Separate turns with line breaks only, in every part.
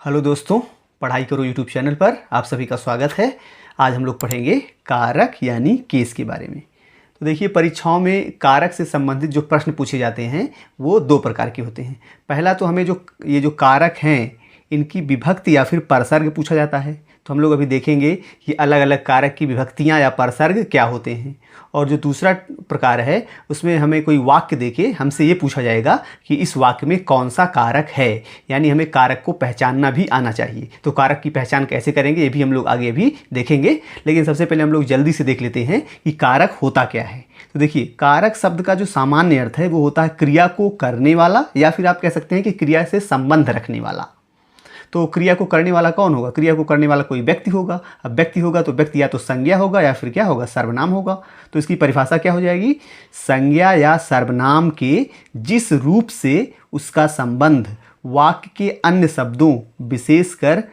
Hello दोस्तों, पढ़ाई करो यूट्यूब चैनल पर आप सभी का स्वागत है। आज हम लोग पढ़ेंगे कारक यानी केस के बारे में। तो देखिए, परीक्षाओं में कारक से संबंधित जो प्रश्न पूछे जाते हैं वो दो प्रकार के होते हैं। पहला तो हमें जो कारक हैं इनकी विभक्ति या फिर परसर्ग पूछा जाता है। तो हम लोग अभी देखेंगे कि अलग अलग कारक की विभक्तियाँ या परसर्ग क्या होते हैं। और जो दूसरा प्रकार है उसमें हमें कोई वाक्य देके हमसे ये पूछा जाएगा कि इस वाक्य में कौन सा कारक है, यानी हमें कारक को पहचानना भी आना चाहिए। तो कारक की पहचान कैसे करेंगे ये भी हम लोग आगे भी देखेंगे, लेकिन सबसे पहले हम लोग जल्दी से देख लेते हैं कि कारक होता क्या है। तो देखिए, कारक शब्द का जो सामान्य अर्थ है वो होता है क्रिया को करने वाला, या फिर आप कह सकते हैं कि क्रिया से संबंध रखने वाला। तो क्रिया को करने वाला कौन होगा? क्रिया को करने वाला कोई व्यक्ति होगा। अब व्यक्ति होगा तो व्यक्ति या तो संज्ञा होगा या फिर क्या होगा, सर्वनाम होगा। तो इसकी परिभाषा क्या हो जाएगी? संज्ञा या सर्वनाम के जिस रूप से उसका संबंध वाक्य के अन्य शब्दों विशेषकर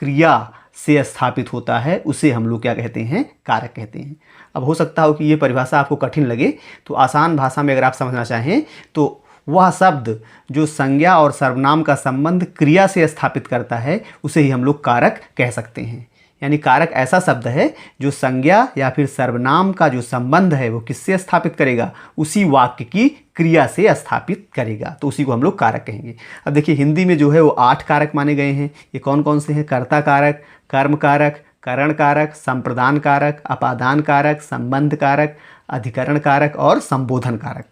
क्रिया से स्थापित होता है उसे हम लोग क्या कहते हैं? कारक कहते हैं। अब हो सकता हो कि ये परिभाषा आपको कठिन लगे, तो आसान भाषा में अगर आप समझना चाहें तो वह शब्द जो संज्ञा और सर्वनाम का संबंध क्रिया से स्थापित करता है उसे ही हम लोग कारक कह सकते हैं। यानी कारक ऐसा शब्द है जो संज्ञा या फिर सर्वनाम का जो संबंध है वो किससे स्थापित करेगा? उसी वाक्य की क्रिया से स्थापित करेगा, तो उसी को हम लोग कारक कहेंगे। अब देखिए, हिंदी में जो है वो 8 कारक माने गए हैं। ये कौन कौन से हैं? कर्ता कारक, कर्म कारक, करण कारक, संप्रदान कारक, अपादान कारक, संबंध कारक, अधिकरण कारक और संबोधन कारक।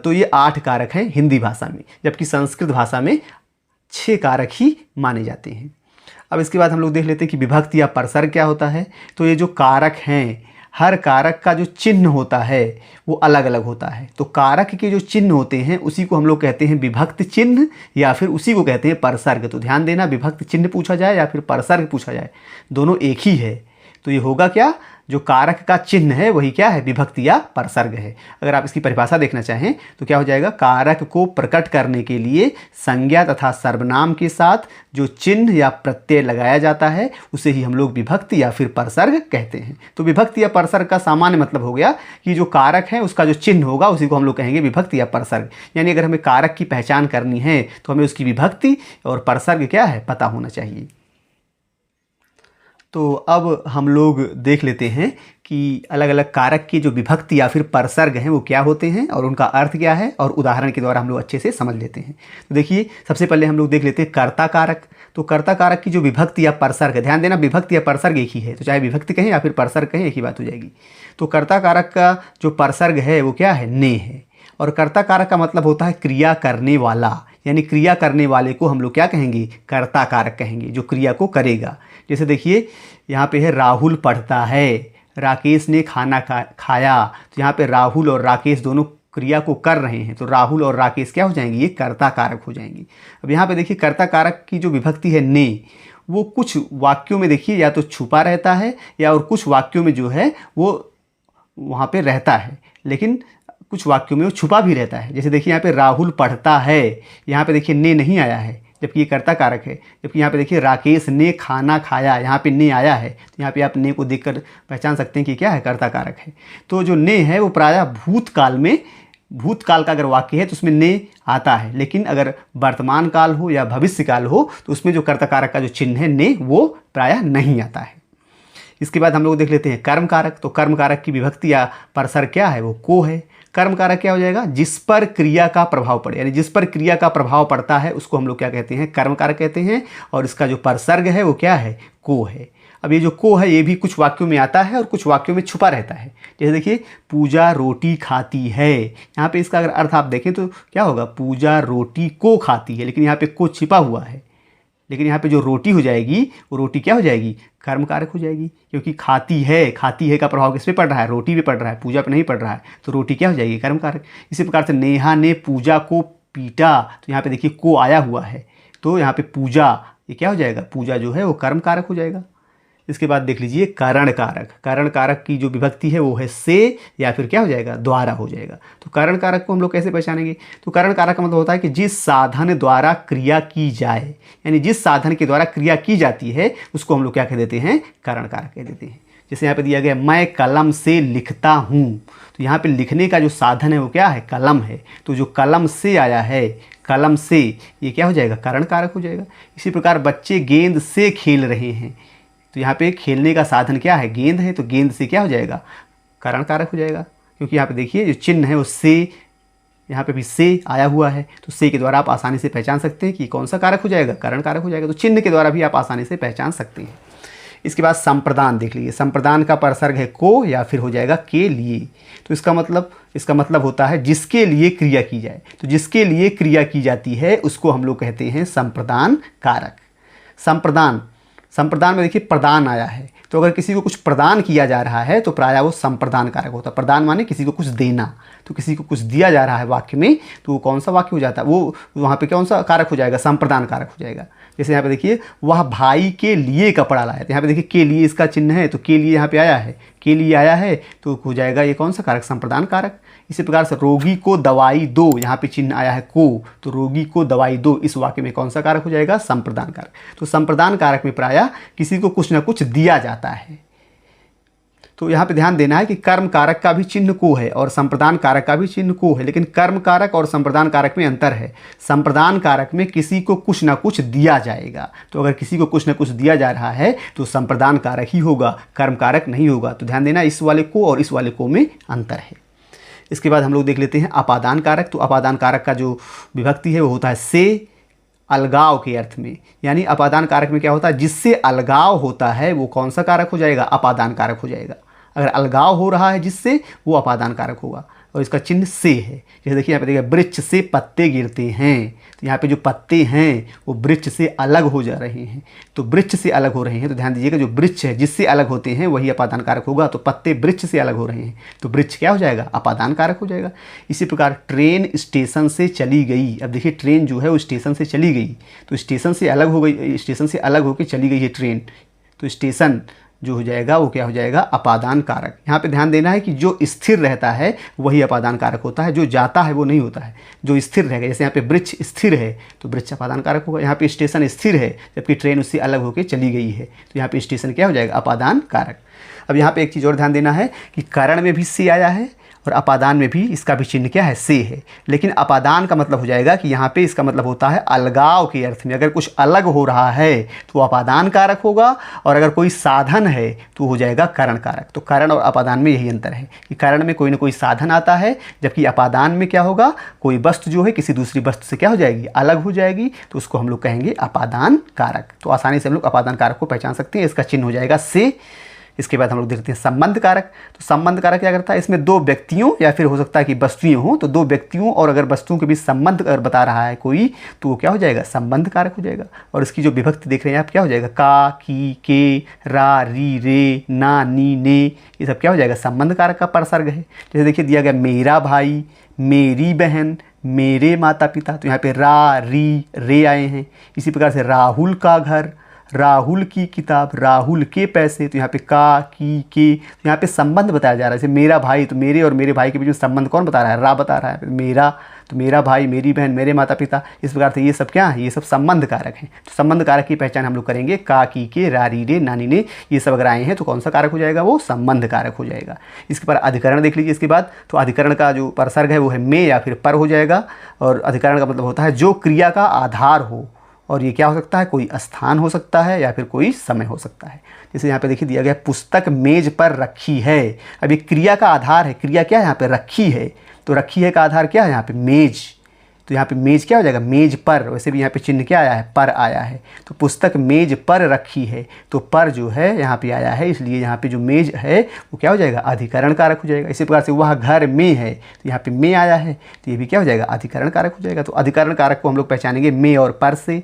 तो ये 8 कारक हैं हिंदी भाषा में, जबकि संस्कृत भाषा में 6 कारक ही माने जाते हैं। अब इसके बाद हम लोग देख लेते हैं कि विभक्ति या परसर्ग क्या होता है। तो ये जो कारक हैं, हर कारक का जो चिन्ह होता है वो अलग अलग होता है। तो कारक के जो चिन्ह होते हैं उसी को हम लोग कहते हैं विभक्त चिन्ह, या फिर उसी को कहते हैं परसर्ग। तो ध्यान देना, विभक्त चिन्ह पूछा जाए या फिर परसर्ग पूछा जाए, दोनों एक ही है। तो ये होगा क्या? जो कारक का चिन्ह है वही क्या है? विभक्ति या परसर्ग है। अगर आप इसकी परिभाषा देखना चाहें तो क्या हो जाएगा? कारक को प्रकट करने के लिए संज्ञा तथा सर्वनाम के साथ जो चिन्ह या प्रत्यय लगाया जाता है उसे ही हम लोग विभक्ति या फिर परसर्ग कहते हैं। तो विभक्ति या परसर्ग का सामान्य मतलब हो गया कि जो कारक है उसका जो चिन्ह होगा उसी को हम लोग कहेंगे विभक्ति या परसर्ग। यानी अगर हमें कारक की पहचान करनी है तो हमें उसकी विभक्ति और परसर्ग क्या है, पता होना चाहिए। तो अब हम लोग देख लेते हैं कि अलग अलग कारक की जो विभक्ति या फिर परसर्ग हैं वो क्या होते हैं और उनका अर्थ क्या है, और उदाहरण के द्वारा हम लोग अच्छे से समझ लेते हैं। तो देखिए, सबसे पहले हम लोग देख लेते हैं कर्ता कारक। तो कर्ता कारक की जो विभक्ति या परसर्ग, ध्यान देना विभक्ति या परसर्ग एक ही है, तो चाहे विभक्ति कहें या फिर परसर्ग कहें एक ही बात हो जाएगी। तो कर्ता कारक का जो परसर्ग है वो क्या है? ने है। और कर्ता कारक का मतलब होता है क्रिया करने वाला, यानी क्रिया करने वाले को हम लोग क्या कहेंगे? कर्ता कारक कहेंगे, जो क्रिया को करेगा। जैसे देखिए, यहाँ पे है राहुल पढ़ता है, राकेश ने खाना खाया। तो यहाँ पे राहुल और राकेश दोनों क्रिया को कर रहे हैं, तो राहुल और राकेश क्या हो जाएंगे? ये कर्ता कारक हो जाएंगे। अब यहाँ पे देखिए, कर्ता कारक की जो विभक्ति है ने, वो कुछ वाक्यों में देखिए या तो छुपा रहता है या और कुछ वाक्यों में जो है वो वहाँ पे रहता है, लेकिन कुछ वाक्यों में वो छुपा भी रहता है। जैसे देखिए, यहाँ पे राहुल पढ़ता है, यहाँ पे देखिए ने नहीं आया है जबकि ये कर्ता कारक है। जबकि यहाँ पे देखिए राकेश ने खाना खाया, यहाँ पे ने आया है, तो यहाँ पे आप ने को देखकर पहचान सकते हैं कि क्या है? कर्ता कारक है। तो जो ने है वो प्रायः भूतकाल में, भूतकाल का अगर वाक्य है तो उसमें ने आता है, लेकिन अगर वर्तमान काल हो या भविष्य काल हो तो उसमें जो कर्ता कारक का जो चिन्ह है ने, वो प्रायः नहीं आता है। इसके बाद हम लोग देख लेते हैं कर्म कारक। तो कर्म कारक की विभक्ति या परसर्ग क्या है? वो को है। कर्म कारक क्या हो जाएगा? जिस पर क्रिया का प्रभाव पड़े, यानी जिस पर क्रिया का प्रभाव पड़ता है उसको हम लोग क्या कहते हैं? कर्म कारक कहते हैं। और इसका जो परसर्ग है वो क्या है? को है। अब ये जो को है ये भी कुछ वाक्यों में आता है और कुछ वाक्यों में छुपा रहता है। जैसे देखिए, पूजा रोटी खाती है, यहाँ पे इसका अगर अर्थ आप देखें तो क्या होगा? पूजा रोटी को खाती है, लेकिन यहाँ पे को छिपा हुआ है। लेकिन यहाँ पे जो रोटी हो जाएगी वो रोटी क्या हो जाएगी? कर्म कारक हो जाएगी, क्योंकि खाती है, खाती है का प्रभाव किस पे पड़ रहा है? रोटी पे पड़ रहा है, पूजा पे नहीं पड़ रहा है, तो रोटी क्या हो जाएगी? कर्म कारक। इसी प्रकार से नेहा ने पूजा को पीटा, तो यहाँ पे देखिए को आया हुआ है, तो यहाँ पे पूजा ये क्या हो जाएगा? पूजा जो है वो कर्म कारक हो जाएगा। इसके बाद देख लीजिए करण कारक। करण कारक की जो विभक्ति है वो है से या फिर क्या हो जाएगा? द्वारा हो जाएगा। तो करण कारक को हम लोग कैसे पहचानेंगे? तो करण कारक का मतलब होता है कि जिस साधन द्वारा क्रिया की जाए, यानी जिस साधन के द्वारा क्रिया की जाती है उसको हम लोग क्या कह देते हैं? करण कारक कह देते हैं। जैसे यहाँ पे दिया गया मैं कलम से लिखता हूँ, तो यहाँ पे लिखने का जो साधन है वो क्या है, कलम है। तो जो कलम से आया है, कलम से, ये क्या हो जाएगा, करण कारक हो जाएगा। इसी प्रकार बच्चे गेंद से खेल रहे हैं, तो यहाँ पे खेलने का साधन क्या है, गेंद है, तो गेंद से क्या हो जाएगा, करण कारक हो जाएगा। क्योंकि यहाँ पे देखिए जो चिन्ह है वो से, यहाँ पे भी से आया हुआ है, तो से के द्वारा आप आसानी से पहचान सकते हैं कि कौन सा कारक हो जाएगा, करण कारक हो जाएगा। तो चिन्ह के द्वारा भी आप आसानी से पहचान सकते हैं। इसके बाद संप्रदान देख लीजिए, संप्रदान का परसर्ग है को या फिर हो जाएगा के लिए। तो इसका मतलब होता है जिसके लिए क्रिया की जाए, तो जिसके लिए क्रिया की जाती है उसको हम लोग कहते हैं संप्रदान कारक। संप्रदान में देखिए प्रदान आया है, तो अगर किसी को कुछ प्रदान किया जा रहा है तो प्रायः वो संप्रदान कारक होता है। प्रदान माने किसी को कुछ देना, तो किसी को कुछ दिया जा रहा है वाक्य में, तो वो कौन सा वाक्य हो जाता है, वो वहाँ पे कौन सा कारक हो जाएगा, संप्रदान कारक हो जाएगा। जैसे यहाँ पे देखिए वह भाई के लिए कपड़ा लाया, तो यहाँ पे देखिए के लिए इसका चिन्ह है, तो के लिए यहाँ पे आया है, के लिए आया है तो हो जाएगा ये कौन सा कारक, संप्रदान कारक। इसी प्रकार से रोगी को दवाई दो, यहाँ पे चिन्ह आया है को, तो रोगी को दवाई दो, इस वाक्य में कौन सा कारक हो जाएगा, संप्रदान कारक। तो संप्रदान कारक में प्रायः किसी को कुछ ना कुछ दिया जाता है। तो यहाँ पे ध्यान देना है कि कर्म कारक का भी चिन्ह को है और संप्रदान कारक का भी चिन्ह को है, लेकिन कर्म कारक और संप्रदान कारक में अंतर है। संप्रदान कारक में किसी को कुछ ना कुछ दिया जाएगा, तो अगर किसी को कुछ ना कुछ दिया जा रहा है तो संप्रदान कारक ही होगा, कर्म कारक नहीं होगा। तो ध्यान देना इस वाले को और इस वाले को में अंतर है। इसके बाद हम लोग देख लेते हैं अपादान कारक। तो अपादान कारक का जो विभक्ति है वो होता है से, अलगाव के अर्थ में, यानी अपादान कारक में क्या होता है, जिससे अलगाव होता है वो कौन सा कारक हो जाएगा, अपादान कारक हो जाएगा। अगर अलगाव हो रहा है जिससे, वो अपादान कारक होगा, और इसका चिन्ह से है। जैसे देखिए यहाँ पे देखिए वृक्ष से पत्ते गिरते हैं, तो यहाँ पे जो पत्ते हैं वो वृक्ष से अलग हो जा रहे हैं, तो वृक्ष से अलग हो रहे हैं, तो ध्यान दीजिएगा जो वृक्ष है जिससे अलग होते हैं वही अपादान कारक होगा। तो पत्ते वृक्ष से अलग हो रहे हैं, तो वृक्ष क्या हो जाएगा, अपादान कारक हो जाएगा। इसी प्रकार ट्रेन स्टेशन से चली गई, अब देखिए ट्रेन जो है वो स्टेशन से चली गई, तो स्टेशन से अलग हो गई, स्टेशन से अलग होकर चली गई है ट्रेन, तो स्टेशन जो हो जाएगा वो क्या हो जाएगा, अपादान कारक। यहाँ पे ध्यान देना है कि जो स्थिर रहता है वही अपादान कारक होता है, जो जाता है वो नहीं होता है, जो स्थिर रहेगा। जैसे यहाँ पे वृक्ष स्थिर है तो वृक्ष अपादान कारक होगा। यहाँ पे स्टेशन स्थिर है जबकि ट्रेन उससे अलग होकर चली गई है, तो यहाँ पे स्टेशन क्या हो जाएगा, अपादान कारक। अब यहाँ पे एक चीज़ और ध्यान देना है कि करण में भी से आया है और अपादान में भी इसका भी चिन्ह क्या है, से है, लेकिन अपादान का मतलब हो जाएगा कि यहाँ पे इसका मतलब होता है अलगाव के अर्थ में। अगर कुछ अलग हो रहा है तो अपादान कारक होगा, और अगर कोई साधन है तो हो जाएगा करण कारक। तो करण और अपादान में यही अंतर है कि करण में कोई ना कोई साधन आता है, जबकि अपादान में क्या होगा, कोई वस्तु जो है किसी दूसरी वस्तु से क्या हो जाएगी, अलग हो जाएगी, तो उसको हम लोग कहेंगे अपादान कारक। तो आसानी से हम लोग अपादान कारक को पहचान सकते हैं, इसका चिन्ह हो जाएगा से। इसके बाद हम लोग देखते हैं संबंध कारक। तो संबंध कारक क्या करता है, इसमें दो व्यक्तियों या फिर हो सकता है कि वस्तुएं हों, तो दो व्यक्तियों और अगर वस्तुओं के बीच संबंध अगर बता रहा है कोई, तो वो क्या हो जाएगा, संबंध कारक हो जाएगा। और इसकी जो विभक्ति देख रहे हैं आप, क्या हो जाएगा, का, की, के, रा, री, रे, ना, नी, ने, ये सब क्या हो जाएगा, संबंध कारक का परसर्ग है। जैसे देखिए दिया गया मेरा भाई, मेरी बहन, मेरे माता पिता, तो यहाँ पे रा, री, रे आए हैं। इसी प्रकार से राहुल का घर, राहुल की किताब, राहुल के पैसे, तो यहाँ पे का, की, के, तो यहाँ पे संबंध बताया जा रहा है। जैसे मेरा भाई, तो मेरे और मेरे भाई के बीच में संबंध कौन बता रहा है, रा बता रहा है। मेरा, तो मेरा भाई, मेरी बहन, मेरे माता पिता, इस प्रकार से ये सब क्या है, ये सब संबंध कारक हैं। तो संबंध कारक की पहचान हम लोग करेंगे, का, की, के, रा, री, रे, नानी, ने, ये सब अगर आए हैं तो कौन सा कारक हो जाएगा, वो संबंध कारक हो जाएगा। इसके बाद अधिकरण देख लीजिए। इसके बाद तो अधिकरण का जो परसर्ग है वो है में या फिर पर हो जाएगा, और अधिकरण का मतलब होता है जो क्रिया का आधार हो, और ये क्या हो सकता है, कोई स्थान हो सकता है या फिर कोई समय हो सकता है। जैसे यहाँ पे देखिए दिया गया पुस्तक मेज पर रखी है। अब ये क्रिया का आधार है, क्रिया क्या है यहाँ पे, रखी है, तो रखी है का आधार क्या है यहाँ पे, मेज, तो यहाँ पे मेज क्या हो जाएगा, मेज पर। वैसे भी यहाँ पे चिन्ह क्या आया है, पर आया है, तो पुस्तक मेज पर रखी है, तो पर जो है यहाँ पे आया है, इसलिए यहाँ पे जो मेज है वो क्या हो जाएगा, अधिकरण कारक हो जाएगा। इसी प्रकार से वह घर में है, तो यहाँ पे में आया है, तो ये भी क्या हो जाएगा, अधिकरण कारक हो जाएगा। तो अधिकरण कारक को हम लोग पहचानेंगे में और पर से।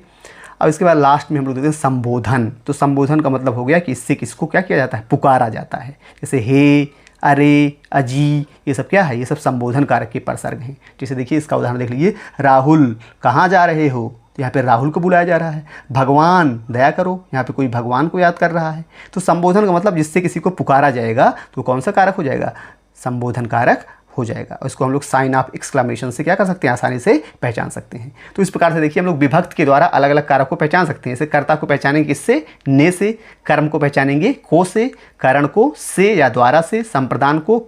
अब इसके बाद लास्ट में हम लोग देखते हैं संबोधन। तो संबोधन का मतलब हो गया कि इससे किसको क्या किया जाता है, पुकारा जाता है। जैसे हे, अरे, अजी, ये सब क्या है, ये सब संबोधन कारक के परसर्ग हैं। जैसे देखिए इसका उदाहरण देख लीजिए, राहुल कहाँ जा रहे हो, तो यहाँ पे राहुल को बुलाया जा रहा है। भगवान दया करो, यहाँ पे कोई भगवान को याद कर रहा है। तो संबोधन का मतलब जिससे किसी को पुकारा जाएगा तो कौन सा कारक हो जाएगा, संबोधन कारक हो जाएगा। इसको हम लोग साइन ऑफ एक्सक्लेमेशन से क्या कर सकते हैं, आसानी से पहचान सकते हैं। तो इस प्रकार से देखिए हम लोग विभक्त के द्वारा अलग अलग कारक को पहचान सकते हैं। जैसे कर्ता को पहचानेंगे किससे, ने से, कर्म को पहचानेंगे को से, कारण को से या द्वारा से, संप्रदान को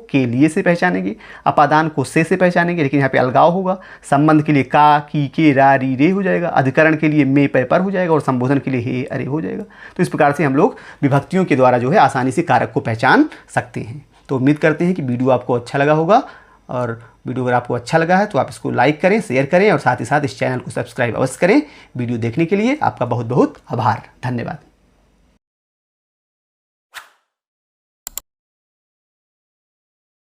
के लिए से पहचानेंगे, अपादान को से पहचानेंगे, लेकिन यहाँ पे अलगाव होगा। संबंध के लिए का, की, के, रा, री, रे हो जाएगा। अधिकरण के लिए में, पे, पर हो जाएगा और संबोधन के लिए हे, अरे हो जाएगा। तो इस प्रकार से हम लोग विभक्तियों के द्वारा जो है आसानी से कारक को पहचान सकते हैं। तो उम्मीद करते हैं कि वीडियो आपको अच्छा लगा होगा, और वीडियो अगर आपको अच्छा लगा है तो आप इसको लाइक करें, शेयर करें और साथ ही साथ इस चैनल को सब्सक्राइब अवश्य करें। वीडियो देखने के लिए आपका बहुत बहुत आभार, धन्यवाद।